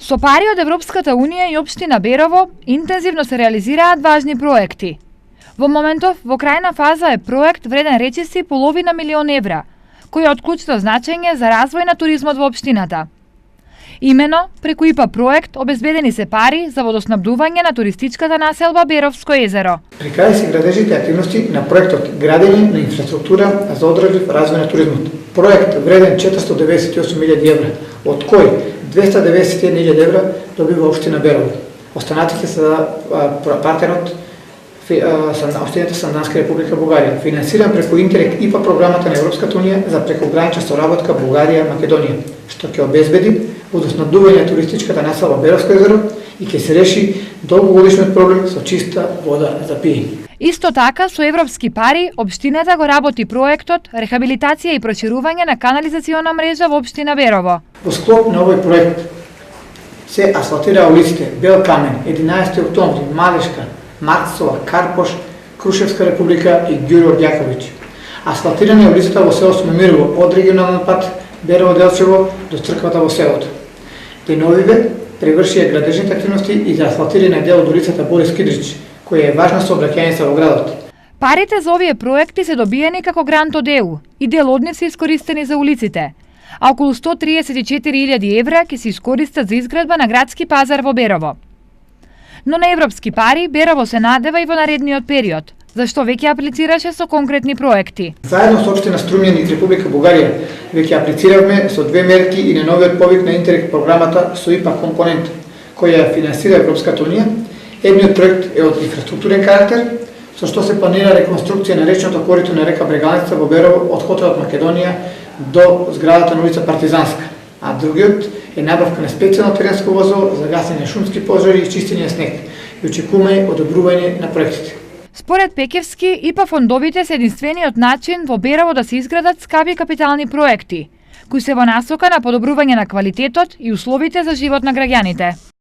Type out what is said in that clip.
Со пари од Европската Унија и општина Берово интензивно се реализираат важни проекти. Во моментов, во крајна фаза е проект вреден речиси половина милион евра, кој е од клучно значење за развој на туризмот во општината. Имено, преку ИПА проект обезбедени се пари за водоснабдување на туристичката населба Беровско езеро. При крај се градежите активности на проектот Градење на инфраструктура за одржлив развој на туризмот. Проект вреден 498.000 евра, од кој 291.000 евра добива општина Берово. Останатите се за партнерот Општината Санданска република Бугарија, финансиран преку Интерек ИПА програмата на Европската Унија за прекогранична соработка Бугарија-Македонија, што ќе обезбеди водоснабдување на туристичката населба Беровско езеро и ќе се реши долгогодишниот проблем со чиста вода за пиење. Исто така, со европски пари, општината го работи проектот рехабилитација и проширување на канализациона мрежа во општина Берово. Во склоп на овој проект се асфалтира улиците Бел Камен, 11 октомври, Малешка, Марцова, Карпош, Крушевска република и Ѓуро Ѓаковиќ. Асфалтирана е улицата во село Сумемирово од регионален пат Берово-Делчево до црквата во селото. Деновиве превршија градежните активности и за асфалтирана дел од улицата Борис Кидрич, која е важна сообраќајница во градот. Парите за овие проекти се добиени како грант од ЕУ и дел од нив се искористени за улиците, а околу 134.000 евра ќе се искористат за изградба на градски пазар во Берово. Но на европски пари Берово се надева и во наредниот период, зашто веќе аплицираше со конкретни проекти. Заедно со општина Струмјан и Република Бугарија веќе аплициравме со две мерки и на новиот повик на Интерек програмата со ИПА компонент, која финансира Европската Унија. Едниот проект е од инфраструктурен карактер, со што се планира реконструкција на речното корито на река Брегалница во Берово од хотелот Македонија до зградата на улица Партизанска, а другиот е набавка на специјално теренско возило за гасење шумски пожари и чистење снег и очекуваме одобрување на проектите. Според Пекевски, ИПА фондовите се единствениот начин во Берово да се изградат скапи капитални проекти, кои се во насока на подобрување на квалитетот и условите за живот на граѓаните.